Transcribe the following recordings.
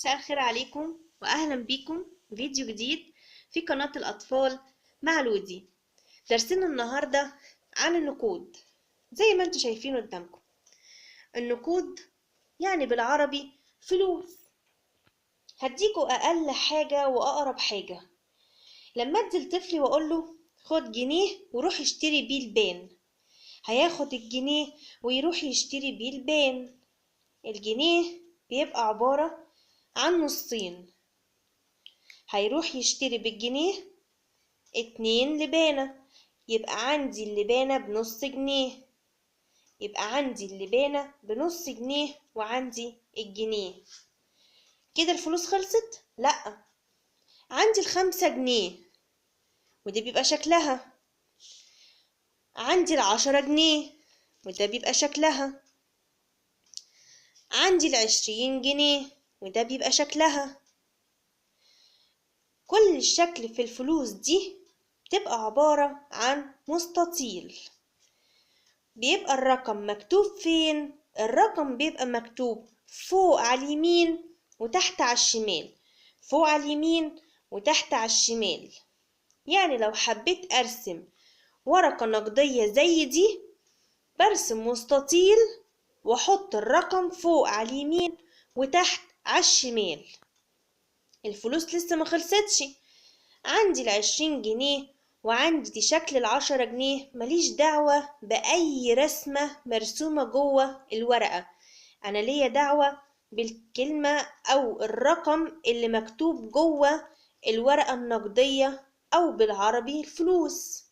مساء الخير عليكم واهلا بيكم في فيديو جديد في قناة الاطفال مع لودي. درسنا النهاردة عن النقود زي ما انتم شايفين قدامكم. النقود يعني بالعربي فلوس. هديكوا اقل حاجة واقرب حاجة. لما ادي لطفلي واقول له خد جنيه وروح اشتري بيه البان، هياخد الجنيه ويروح يشتري بيه البان. الجنيه بيبقى عبارة عن نصين، هيروح يشتري بالجنيه 2 لبانة، يبقى عندي اللبانة بنص جنيه. يبقى عندي اللبانة بنص جنيه وعندي الجنيه. كده الفلوس خلصت؟ لأ، عندي ال5 جنيه وده بيبقى شكلها. عندي ال10 جنيه وده بيبقى شكلها. عندي ال20 جنيه وده بيبقى شكلها. كل الشكل في الفلوس دي بتبقى عبارة عن مستطيل. بيبقى الرقم مكتوب فين؟ الرقم بيبقى مكتوب فوق على اليمين وتحت على الشمال، فوق على اليمين وتحت على الشمال. يعني لو حبيت ارسم ورقة نقدية زي دي، برسم مستطيل واحط الرقم فوق على اليمين وتحت على الشمال. الفلوس لسه ما خلصتش. عندي ال20 جنيه وعندي دي شكل ال10 جنيه. ماليش دعوة بأي رسمة مرسومة جوه الورقة، أنا ليا دعوة بالكلمة أو الرقم اللي مكتوب جوه الورقة النقدية أو بالعربي الفلوس.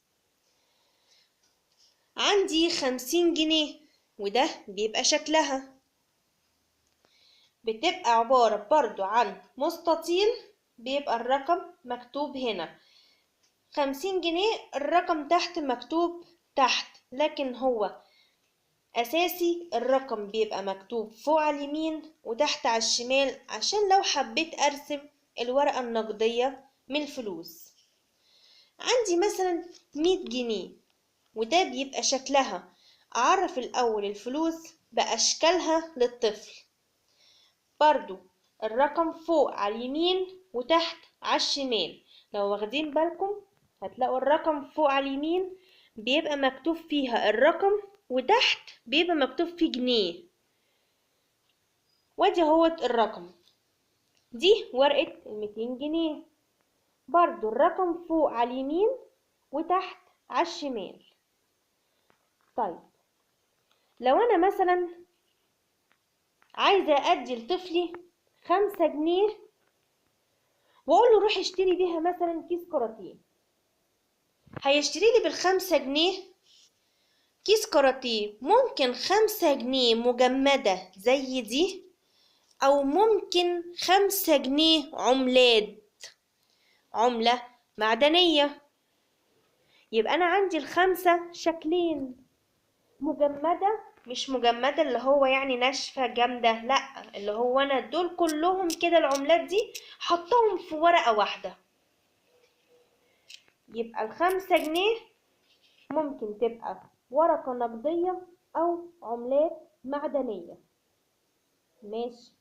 عندي 50 جنيه وده بيبقى شكلها. بتبقى عبارة برضو عن مستطيل، بيبقى الرقم مكتوب هنا 50 جنيه، الرقم تحت مكتوب تحت، لكن هو أساسي الرقم بيبقى مكتوب فوق على اليمين وتحت على الشمال عشان لو حبيت أرسم الورقة النقدية من الفلوس. عندي مثلا 100 جنيه وده بيبقى شكلها. أعرف الأول الفلوس بأشكالها للطفل. برضو الرقم فوق على اليمين وتحت على الشمال. لو واخدين بالكم هتلاقوا الرقم فوق على اليمين بيبقى مكتوب فيها الرقم وتحت بيبقى مكتوب فيه جنيه. وادي اهوت الرقم. دي ورقة ال200 جنيه، برضو الرقم فوق على اليمين وتحت على الشمال. طيب لو انا مثلا عايزة ادي لطفلي 5 جنيه واقول له روح اشتري بيها مثلا كيس كراتيه، هيشتري لي بال5 جنيه كيس كراتيه. ممكن 5 جنيه مجمدة زي دي، او ممكن 5 جنيه عملة معدنية. يبقى انا عندي ال5 شكلين، مجمدة مش مجمدة اللي هو يعني ناشفة جامدة، لا، اللي هو انا دول كلهم كده العملات دي حطهم في ورقة واحدة. يبقى ال5 جنيه ممكن تبقى ورقة نقدية أو عملات معدنية. ماشي.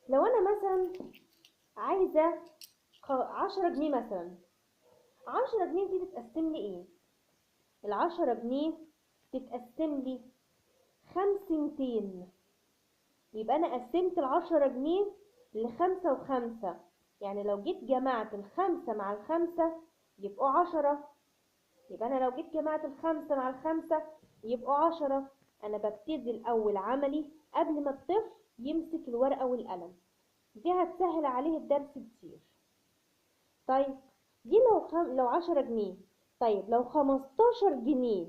لو أنا مثلا عايزة 10 جنيه مثلا، 10 جنيه دي تتقسم لي إيه؟ ال10 جنيه تتقسم لي 500. يبقى أنا قسمت ال10 جنيه ل5 و5. يعني لو جيت جمعت ال5 مع ال5 يبقوا 10. يبقى أنا لو جيت جمعت ال5 مع ال5 يبقوا 10. أنا ببتدي الأول عملي قبل ما الطفل يمسك الورقة والقلم، دي هتسهل عليه الدرس كتير. طيب دي لو 10 جنيه. طيب لو 15 جنيه،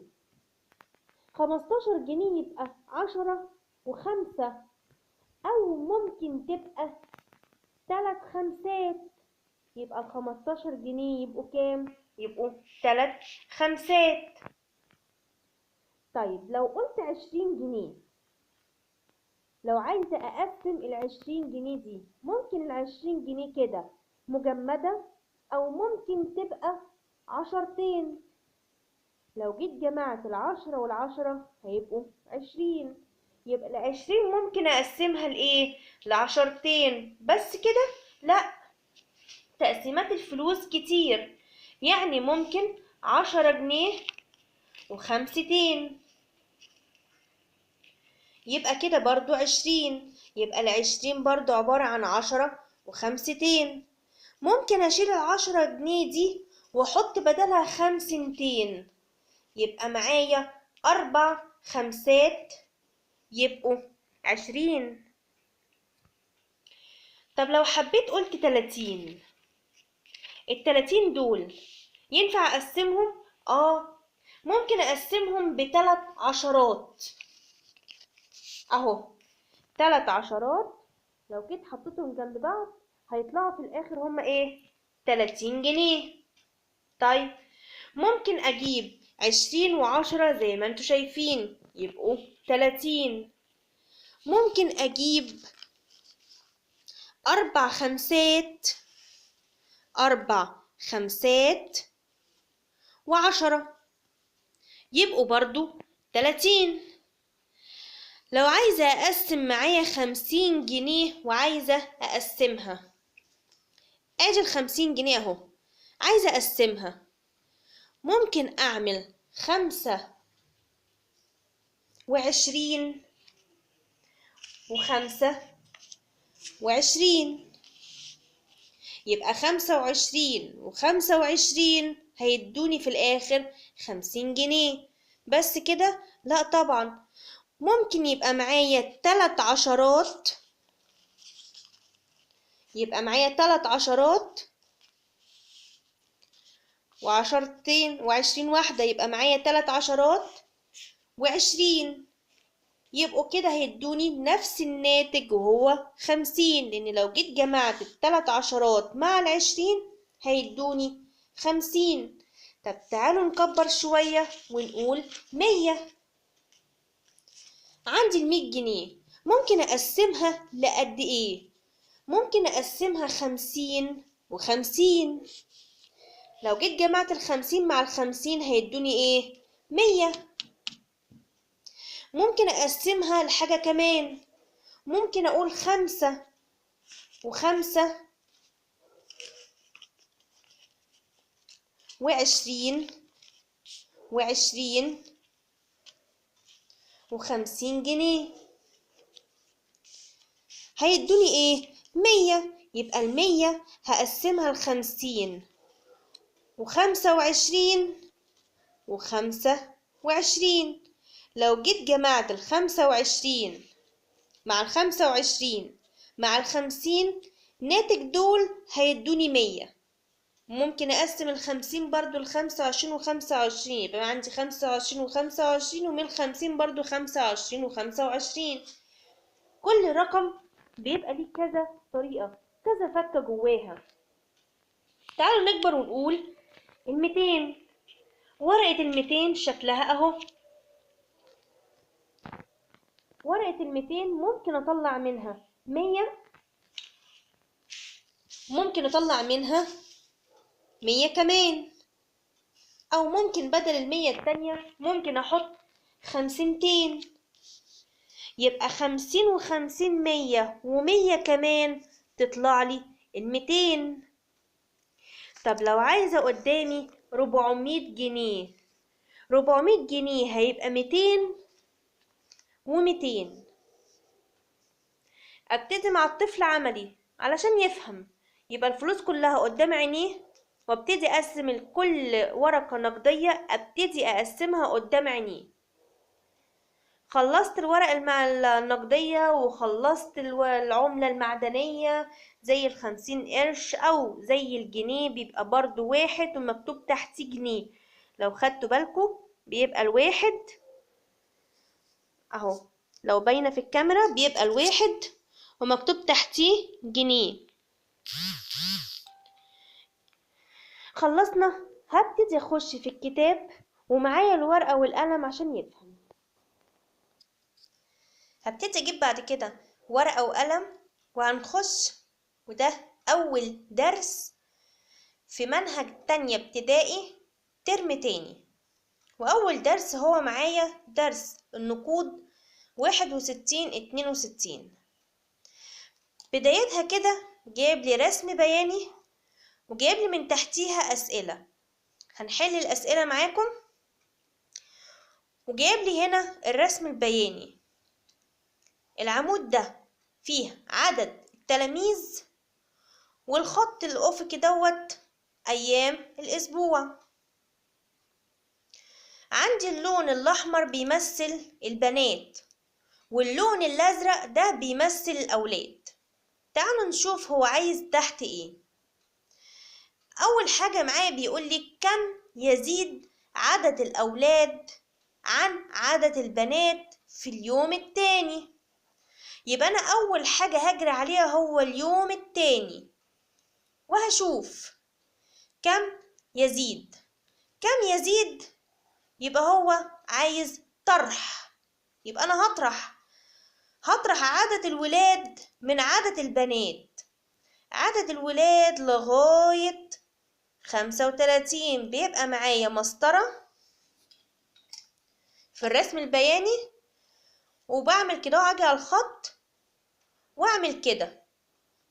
15 جنيه يبقى 10 و5، أو ممكن تبقى 3 خمسات. يبقى ال15 جنيه يبقوا كام؟ يبقوا 3 خمسات. طيب لو قلت 20 جنيه، لو عايزة أقسم ال20 جنيه دي، ممكن ال20 جنيه كده مجمدة أو ممكن تبقى 10 لو جيت جمعت ال10 وال10 هيبقوا 20. يبقى ال20 ممكن اقسمها لايه؟ ل10 بس كده؟ لا، تقسيمات الفلوس كتير، يعني ممكن 10 جنيه و5. يبقى كده برضو 20. يبقى ال20 برضو عبارة عن 10 و5. ممكن اشيل ال10 جنيه دي واحط بدلها 5. يبقى معايا 4 خمسات، يبقوا 20. طب لو حبيت قلت 30، ال30 دول ينفع اقسمهم؟ ممكن اقسمهم ب3 عشرات اهو. 3 عشرات لو جيت حطيتهم جنب بعض هيطلعوا في الاخر هما ايه؟ 30 جنيه. طيب ممكن اجيب 20 و10 زي ما انتوا شايفين يبقوا 30. ممكن اجيب 4 خمسات، 4 خمسات و10 يبقوا برضو 30. لو عايزة أقسم معايا 50 جنيه وعايزة أقسمها، أجي ال50 جنيه أهو عايزة أقسمها، ممكن أعمل 25 و25. يبقى 25 و25 هيدوني في الآخر 50 جنيه. بس كده؟ لا طبعا، ممكن يبقى معايا 3 عشرات، يبقى معايا 3 عشرات و10 و20 يبقى معايا 3 عشرات و20. يبقوا كده هيدوني نفس الناتج وهو 50، لأن لو جيت جمعت ال3 عشرات مع ال20 هيدوني 50. طب تعالوا نكبر شوية ونقول 100. عندي ال100 جنيه ممكن أقسمها لقد إيه؟ ممكن أقسمها 50 و50. لو جيت جمعت ال50 مع ال50 هيدوني إيه؟ 100. ممكن أقسمها لحاجة كمان، ممكن أقول 5 و5 و20 و20 و50 جنيه هيدوني ايه؟ 100. يبقى ال100 هقسمها ل50 و25 و25. لو جيت جمعت ال25 مع ال25 مع ال50 ناتج دول هيدوني 100. ممكن اقسم ال50 برضو ل25 و25، يبقى عندي 25 و25 ومن 50 برضو 25 و25. كل رقم بيبقى ليه كذا طريقة، كذا فكة جواها. تعالوا نكبر ونقول ال200. ورقة ال200 شكلها اهو. ورقة ال200 ممكن اطلع منها 100، ممكن اطلع منها 100 كمان، او ممكن بدل ال100 التانية ممكن احط 50. يبقى 50 و50 100 و100 كمان تطلع لي ال200. طب لو عايزة قدامي 400 جنيه، 400 جنيه هيبقى 200 و200. ابتدي مع الطفل عملي علشان يفهم، يبقى الفلوس كلها قدام عينيه، وابتدي اقسم كل ورقة نقدية ابتدي اقسمها قدام عينيه. خلصت الورق النقدية وخلصت العملة المعدنية زي ال50 قرش أو زي الجنيه، بيبقى برضو 1 ومكتوب تحتيه جنيه. لو خدتوا بالكم بيبقى الواحد اهو، لو باينة في الكاميرا بيبقى الواحد ومكتوب تحتيه جنيه. خلصنا، هبتدي اخش في الكتاب ومعايا الورقة والقلم عشان يفهم. هبتدي اجيب بعد كده ورقة وقلم وهنخش، وده اول درس في منهج تانية ابتدائي ترم تاني. واول درس هو معايا درس النقود 61 62. بدايتها كده جايب لي رسم بياني وجايب لي من تحتيها أسئلة. هنحل الأسئلة معاكم. وجايب لي هنا الرسم البياني. العمود ده فيه عدد التلاميذ، والخط الأفقي دوت أيام الأسبوع. عندي اللون الأحمر بيمثل البنات، واللون الأزرق ده بيمثل الأولاد. تعالوا نشوف هو عايز تحت إيه. أول حاجة معايا بيقول لي كم يزيد عدد الأولاد عن عدد البنات في اليوم التاني. يبقى أنا أول حاجة هجري عليها هو اليوم التاني، وهشوف كم يزيد. كم يزيد يبقى هو عايز طرح. يبقى أنا هطرح عدد الولاد من عدد البنات. عدد الولاد لغاية 35 بيبقى معايا مسطرة في الرسم البياني، وبعمل كده واجي على الخط واعمل كده.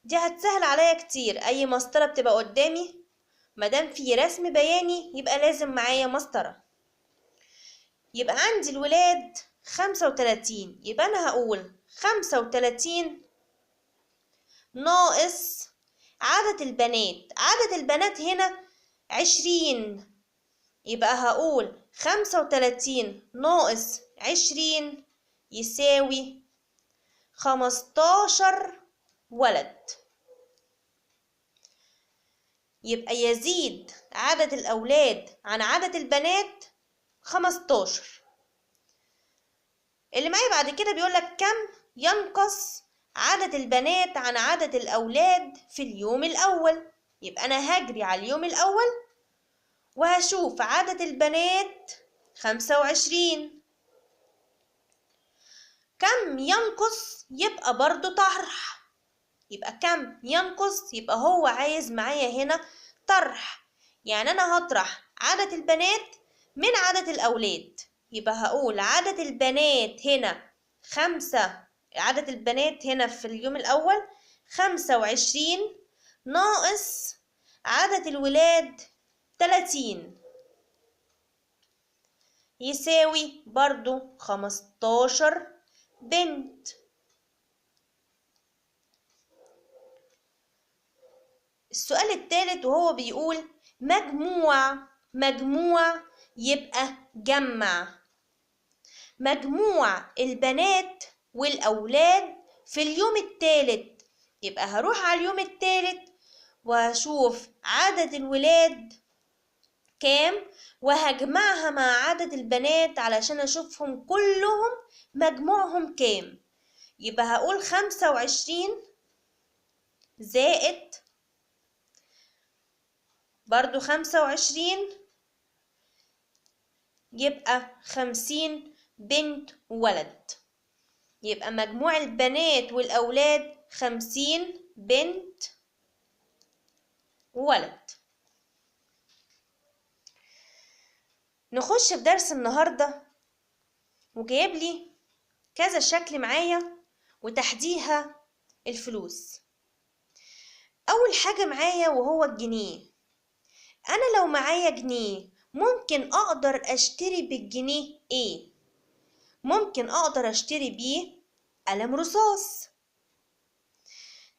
دي هتسهل عليا كتير. اي مسطرة بتبقى قدامي مادام في رسم بياني يبقى لازم معايا مسطرة. يبقى عندي الولاد 35، يبقى انا هقول 35 ناقص عدد البنات. عدد البنات هنا 20، يبقى هقول 35 ناقص 20 يساوي 15 ولد. يبقى يزيد عدد الأولاد عن عدد البنات 15. اللي معايا بعد كده بيقولك كم ينقص عدد البنات عن عدد الأولاد في اليوم الأول. يبقى أنا هجري على اليوم الأول وهشوف عدد البنات 25. كم ينقص يبقى برضو طرح. يبقى كم ينقص يبقى هو عايز معايا هنا طرح. يعني أنا هطرح عدد البنات من عدد الأولاد. يبقى هقول عدد البنات هنا 5. عدد البنات هنا في اليوم الأول 25 ناقص عدد الولاد 30 يساوي برضو 15 بنت. السؤال الثالث وهو بيقول مجموع يبقى جمع. مجموع البنات والأولاد في اليوم الثالث. يبقى هروح على اليوم الثالث وهشوف عدد الولاد كام وهجمعها مع عدد البنات علشان أشوفهم كلهم مجموعهم كام. يبقى هقول 25 زائد برضو 25 يبقى 50 بنت وولد. يبقى مجموع البنات والأولاد 50 بنت وولد. نخش في درس النهاردة وجايب لي كذا شكل معايا وتحديها الفلوس. أول حاجة معايا وهو الجنيه. أنا لو معايا جنيه ممكن أقدر أشتري بالجنيه إيه؟ ممكن أقدر أشتري بيه قلم رصاص.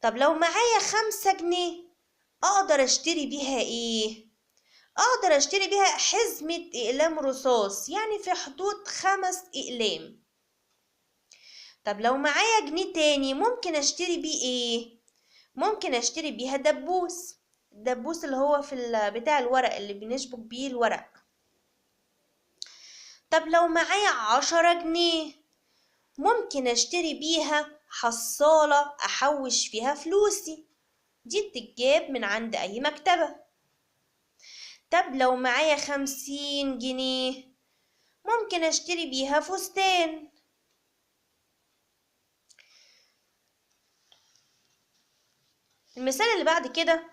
طب لو معايا 5 جنيه أقدر أشتري بيها إيه؟ أقدر أشتري بيها حزمة أقلام رصاص، يعني في حدود 5 أقلام. طب لو معايا جنيه تاني ممكن أشتري بيه إيه؟ ممكن أشتري بيها دبوس. الدبوس اللي هو في بتاع الورق اللي بنشبك بيه الورق. طب لو معايا 10 جنيه ممكن أشتري بيها حصالة أحوش فيها فلوسي، دي بتتجاب من عند أي مكتبة. طب لو معايا 50 جنيه ممكن أشتري بيها فستان. المثال اللي بعد كده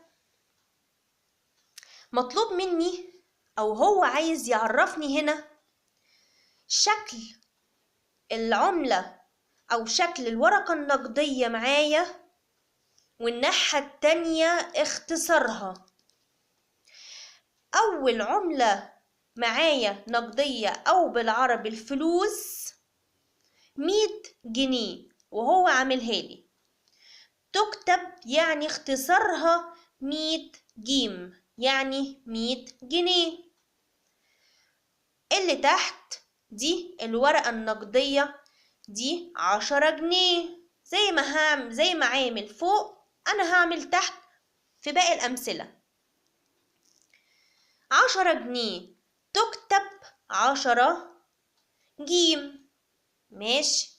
مطلوب مني أو هو عايز يعرفني هنا شكل العملة أو شكل الورقة النقدية معايا، والناحية التانية اختصارها. أول عملة معايا نقدية أو بالعربي الفلوس 100 جنيه، وهو عاملها لي تكتب يعني اختصارها 100 جيم، يعني 100 جنيه. اللي تحت دي الورقة النقدية دي 10 جنيه. زي ما عامل فوق أنا هعمل تحت في باقي الأمثلة. 10 جنيه تكتب 10 جيم. ماشي.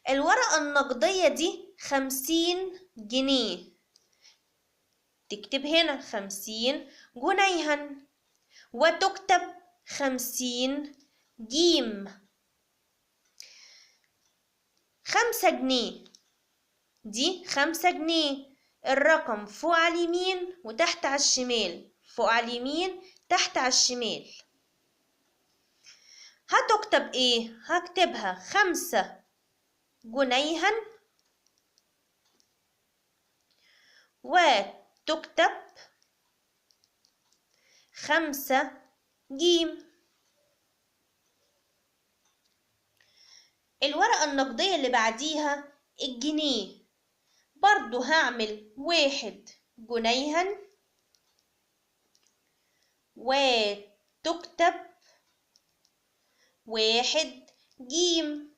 الورقة النقدية دي 50 جنيه، تكتب هنا 50 جنيها، وتكتب 50 جيم. 5 جنيه دي 5 جنيه، الرقم فوق على اليمين وتحت على الشمال، فوق على اليمين تحت على الشمال. هتكتب ايه؟ هكتبها 5 جنيها، وتكتب 5 جيم. الورقة النقدية اللي بعديها الجنيه، برضو هعمل 1 جنيها، وتكتب 1 جيم.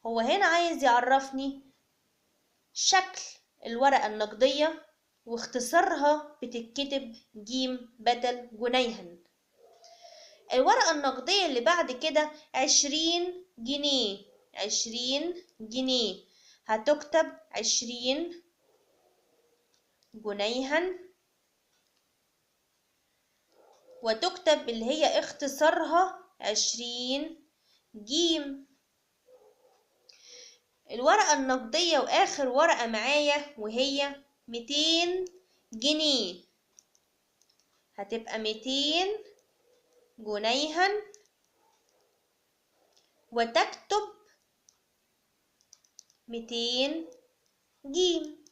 هو هنا عايز يعرفني شكل الورقة النقدية واختصارها بتتكتب جيم بدل جنيها. الورقة النقدية اللي بعد كده 20 جنيه. 20 جنيه هتكتب 20 جنيها، وتكتب اللي هي اختصارها 20 جيم. الورقة النقدية وآخر ورقة معايا وهي 200 جنيه، هتبقى 200 جنيها، وتكتب 200 جيم.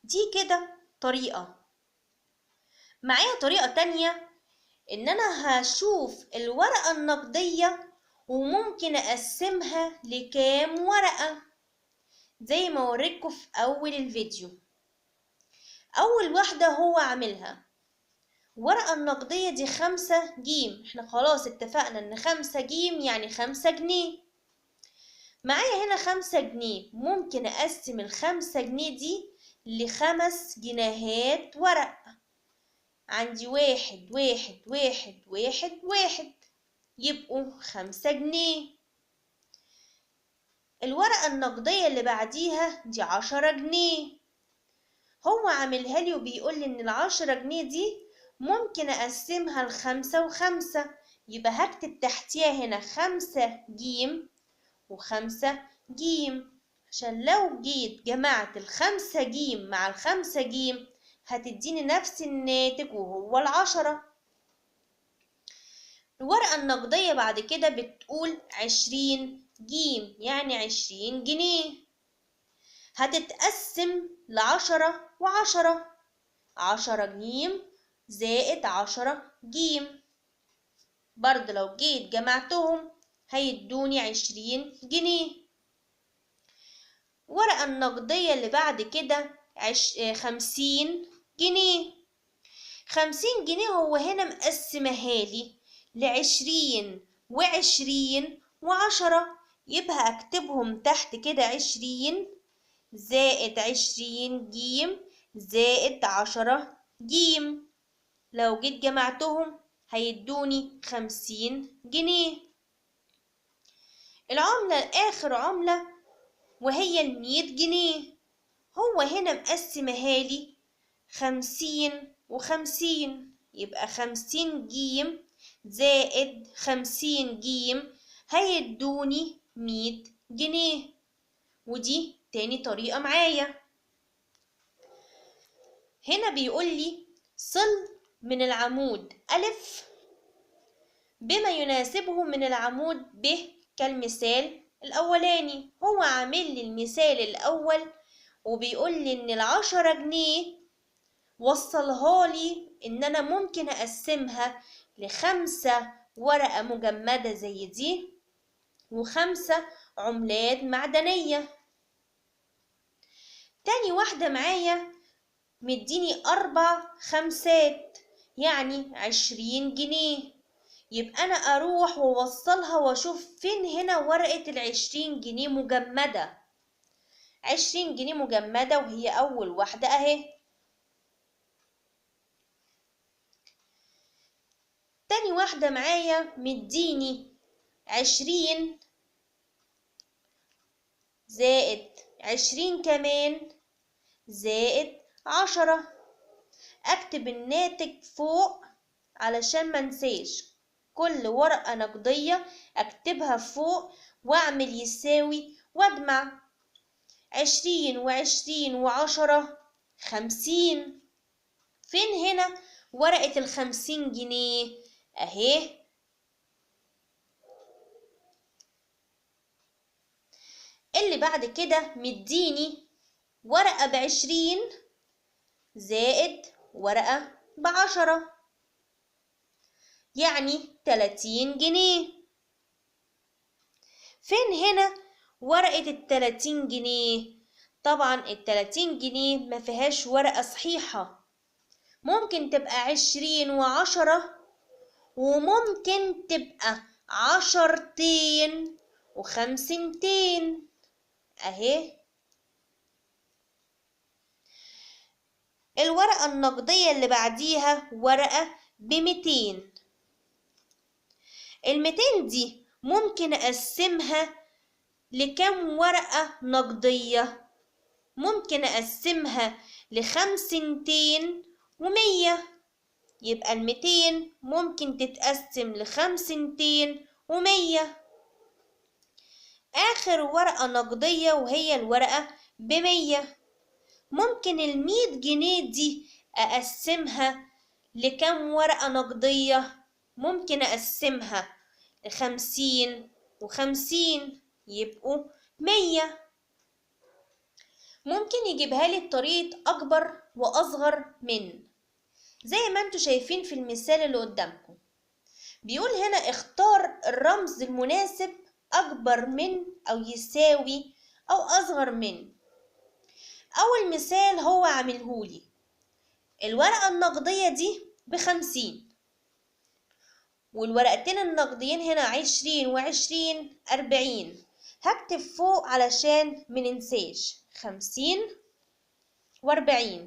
دي كده طريقة. معايا طريقة تانية، إن أنا هشوف الورقة النقدية وممكن أقسمها لكام ورقة زي ما وريتكم في أول الفيديو. أول واحدة هو عاملها ورقة النقدية دي 5 جيم، احنا خلاص اتفقنا ان 5 جيم يعني 5 جنيه. معايا هنا 5 جنيه، ممكن اقسم ال5 جنيه دي ل5 جنيهات ورق. عندي 1 1 1 1 1، يبقوا 5 جنيه. الورقة النقدية اللي بعديها دي 10 جنيه، هو عاملها لي وبيقول لي ان ال10 جنيه دي ممكن اقسمها ل5 و5، يبقى هكتب تحتيها هنا 5 جيم و5 جيم، عشان لو جيت جمعت ال5 جيم مع ال5 جيم هتديني نفس الناتج وهو ال10. الورقة النقدية بعد كده بتقول 20 جيم يعني 20 جنيه، هتتقسم ل10 و10، 10 جيم زائد 10 جيم، برضه لو جيت جمعتهم هيدوني 20 جنيه. الورقة النقدية اللي بعد كده 50 جنيه. 50 جنيه هو هنا مقسمها لي ل20 و20 و10، يبقى اكتبهم تحت كده 20 زائد 20 جيم زائد 10 جيم، لو جيت جمعتهم هيدوني 50 جنيه. العملة آخر عملة وهي 100 جنيه، هو هنا مقسمها لي 50 و50، يبقى 50 جيم زائد 50 جيم هيدوني 100 جنيه. ودي تاني طريقة معايا. هنا بيقول لي صل من العمود ألف بما يناسبه من العمود ب كالمثال الأولاني. هو عامل لي المثال الأول وبيقول لي إن ال10 جنيه وصلها لي إن أنا ممكن أقسمها ل5 ورقة مجمدة زي دي و5 عملات معدنية. تاني واحدة معايا مديني 4 خمسات يعني 20 جنيه. يبقى أنا أروح ووصلها وأشوف فين هنا ورقة ال20 جنيه مجمدة. 20 جنيه مجمدة وهي أول واحدة أهي. تاني واحدة معايا مديني 20 زائد 20 كمان زائد 10. أكتب الناتج فوق علشان منساش. كل ورقة نقدية أكتبها فوق وأعمل يساوي وأجمع. 20 و20 و10 50. فين هنا ورقة ال50 جنيه؟ أهي. اللي بعد كده مديني ورقة ب20 زائد ورقة ب10 يعني 30 جنيه. فين هنا ورقة ال30 جنيه؟ طبعا ال30 جنيه ما فيهاش ورقة صحيحة، ممكن تبقى 20 و10 وممكن تبقى 10 و5 اهي. الورقة النقدية اللي بعديها ورقة ب200. ال200 دي ممكن أقسمها لكم ورقة نقدية؟ ممكن أقسمها ل500 و100. يبقى ال200 ممكن تتقسم ل500 و100. آخر ورقة نقدية وهي الورقة ب100. ممكن ال100 جنيه دي أقسمها لكم ورقة نقدية؟ ممكن أقسمها ل50 و50 يبقوا 100. ممكن يجيبها لي بطريقة أكبر وأصغر من زي ما انتوا شايفين في المثال اللي قدامكم. بيقول هنا اختار الرمز المناسب أكبر من أو يساوي أو أصغر من. أول مثال هو عاملهولي الورقة النقدية دي ب50 والورقتين النقديين هنا 20 و20 40. هكتب فوق علشان مننساش 50 و40.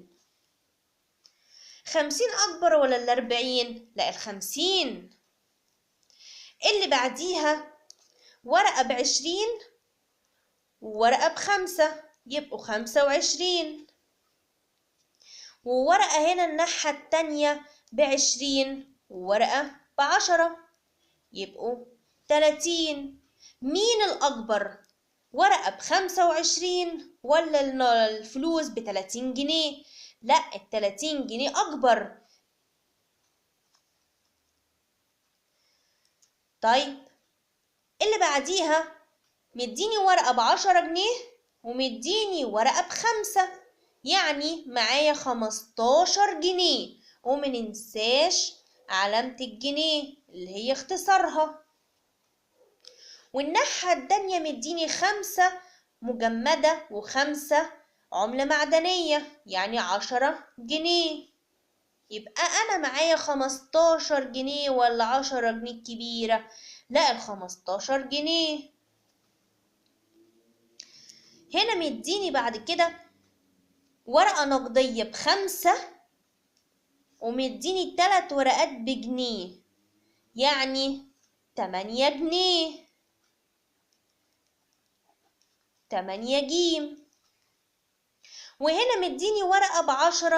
50 أكبر ولا ال40؟ لا ال50. اللي بعديها ورقة ب20 وورقة ب5 يبقوا 25. وورقة هنا الناحية التانية ب20 وورقة ب10 يبقوا 30. مين الأكبر؟ ورقة ب25 ولا الفلوس ب30 جنيه؟ لا ال30 جنيه أكبر. طيب اللي بعديها مديني ورقة ب10 جنيه ومديني ورقة ب5 يعني معايا 15 جنيه. ومننساش علامة الجنيه اللي هي اختصارها. والناحية التانية مديني 5 مجمدة و5 عملة معدنية يعني 10 جنيه. يبقى أنا معايا 15 جنيه ولا 10 جنيه الكبيرة؟ لا ال15 جنيه. هنا مديني بعد كده ورقة نقدية ب5 ومديني 3 ورقات بجنيه يعني 8 جنيه. 8 جيم. وهنا مديني ورقة ب10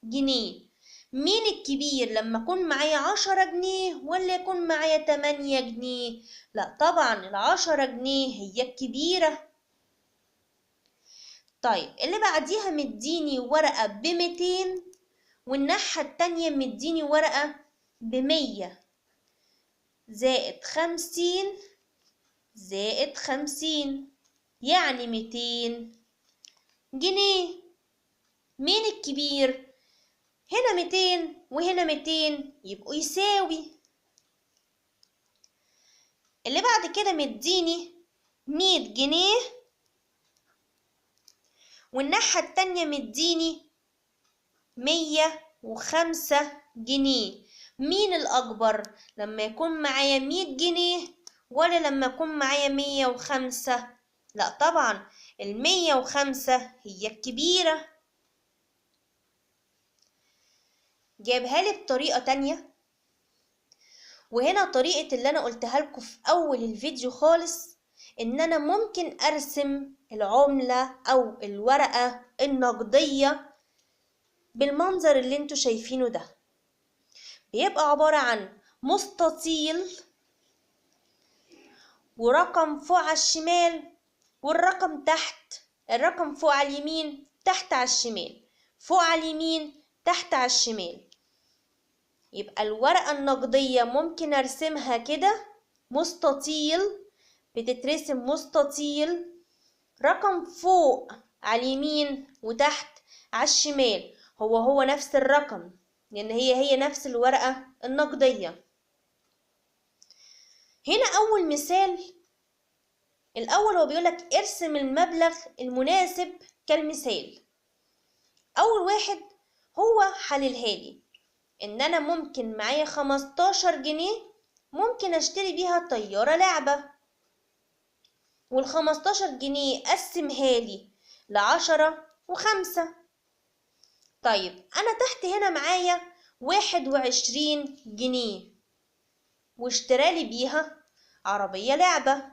جنيه. مين الكبير لما يكون معايا 10 جنيه ولا يكون معايا 8 جنيه؟ لا طبعا ال10 جنيه هي الكبيرة. طيب اللي بعديها مديني ورقة ب200 والناحية التانية مديني ورقة ب100 زائد 50 زائد 50 يعني 200 جنيه. مين الكبير؟ هنا 200 وهنا 200 يبقوا يساوي. اللي بعد كده مديني 100 جنيه والناحية التانية مديني 105 جنيه. مين الأكبر لما يكون معايا 100 جنيه ولا لما يكون معايا 105؟ لا طبعا 105 هي الكبيرة. جايبها لي بطريقة تانية، وهنا طريقة اللي أنا قلتها لكم في أول الفيديو خالص، إن أنا ممكن أرسم العملة أو الورقة النقدية بالمنظر اللي انتوا شايفينه ده. بيبقى عبارة عن مستطيل ورقم فوق على الشمال والرقم تحت، الرقم فوق على اليمين تحت على الشمال، فوق على اليمين تحت على الشمال. يبقى الورقة النقدية ممكن ارسمها كده مستطيل، بتترسم مستطيل، رقم فوق على اليمين وتحت على الشمال هو نفس الرقم، لأن هي نفس الورقة النقدية. هنا أول مثال، الأول هو بيقولك ارسم المبلغ المناسب كالمثال. أول واحد هو حللهالي إن أنا ممكن معايا 15 جنيه ممكن أشتري بيها طيارة لعبة، وال15 جنيه قسمهالي ل10 و5. طيب أنا تحت هنا معايا 21 جنيه واشترالي بيها عربية لعبة.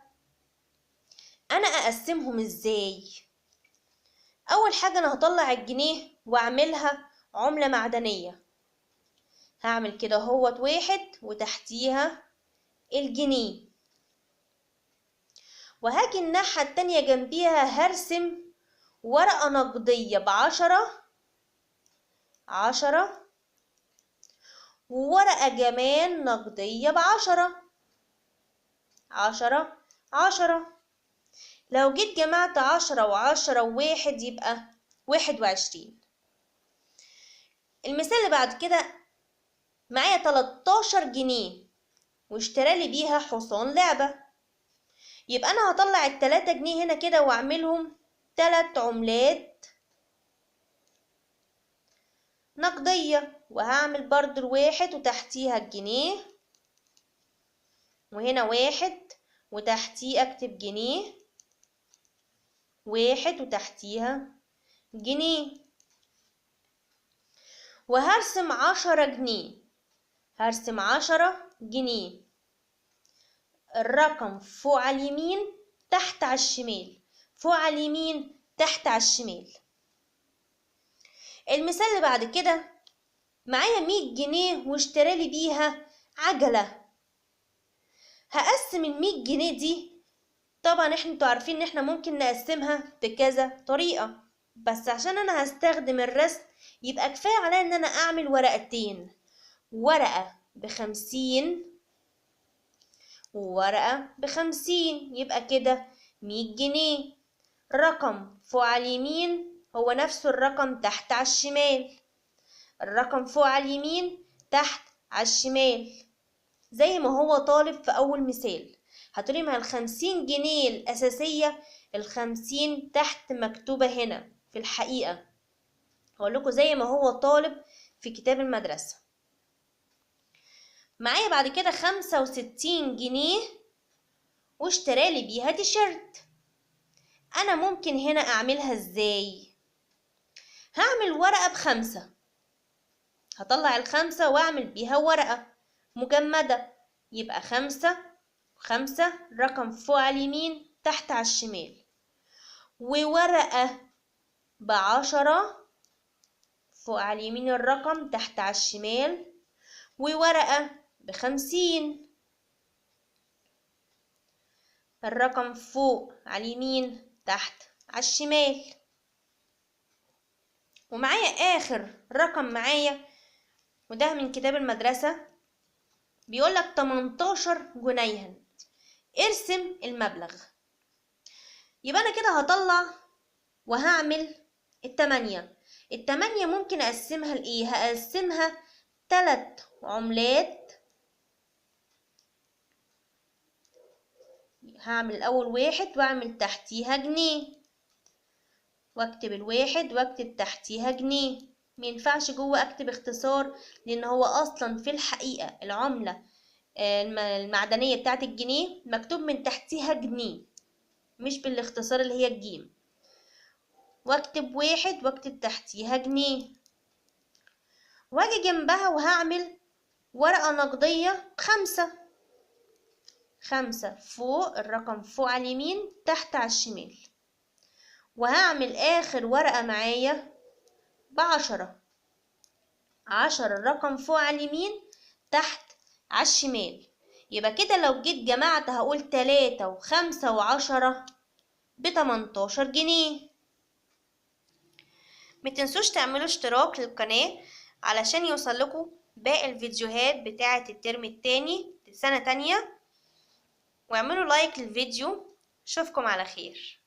أنا أقسمهم إزاي؟ أول حاجة أنا هطلع الجنيه وأعملها عملة معدنية. هعمل كده هوت 1 وتحتيها الجنيه، وهاجي الناحية التانية جنبيها هرسم ورقة نقدية ب10، وورقة كمان نقدية ب10. لو جيت جمعت 10 و10 و1 يبقى 21. المثال اللي بعد كده معايا 13 جنيه واشترالي بيها حصان لعبة. يبقى أنا هطلع ال3 جنيه هنا كده وأعملهم 3 عملات نقدية، وهعمل برضو 1 وتحتيها الجنيه، وهنا 1 وتحتيه أكتب جنيه، 1 وتحتيها جنيه. وهرسم 10 جنيه، هرسم 10 جنيه، الرقم فوق على اليمين تحت على الشمال، فوق على اليمين تحت على الشمال. المثال اللي بعد كده معايا 100 جنيه واشترالي بيها عجلة. هقسم ال100 جنيه دي، طبعا انتوا عارفين ان احنا ممكن نقسمها بكذا طريقة، بس عشان انا هستخدم الرسم يبقى كفاية عليا ان انا اعمل ورقتين، ورقة ب50 وورقة ب50. يبقى كده 100 جنيه، رقم فوق على اليمين هو نفسه الرقم تحت على الشمال، الرقم فوق على اليمين تحت على الشمال زي ما هو طالب في أول مثال. هتقولي مع ال50 جنيه الأساسية، ال50 تحت مكتوبة هنا في الحقيقة، هقولكوا زي ما هو طالب في كتاب المدرسة. معايا بعد كده 65 جنيه واشترالي بيها تيشيرت. أنا ممكن هنا أعملها إزاي؟ هعمل ورقة ب5، هطلع ال5 وأعمل بيها ورقة مجمدة، يبقى 5 و5 رقم فوق على اليمين تحت على الشمال، وورقة ب10 فوق على اليمين الرقم تحت على الشمال، وورقة ب50 الرقم فوق على اليمين تحت على الشمال. ومعايا آخر رقم معايا، وده من كتاب المدرسة، بيقولك 18 جنيها. ارسم المبلغ. يبقى أنا كده هطلع وهعمل التمانية ممكن أقسمها لإيه؟ هقسمها 3 عملات. هعمل الأول 1 وأعمل تحتيها جنيه، واكتب 1 واكتب تحتيها جنيه. مينفعش جوه اكتب اختصار، لان هو اصلا في الحقيقة العملة المعدنية بتاعت الجنيه مكتوب من تحتيها جنيه، مش بالاختصار اللي هي الجيم. واكتب 1 واكتب تحتيها جنيه، واجي جنبها وهعمل ورقة نقدية 5 فوق، الرقم فوق على اليمين، تحت على الشمال. وهعمل آخر ورقة معايا ب10، 10 الرقم فوق على اليمين، تحت على الشمال. يبقى كده لو جيت جمعت هقول 3 و5 و10 ب18 جنيه. متنسوش تعملوا اشتراك للقناة علشان يوصلكوا باقي الفيديوهات بتاعة الترم التاني لسنة تانية، واعملوا لايك للفيديو. اشوفكم على خير.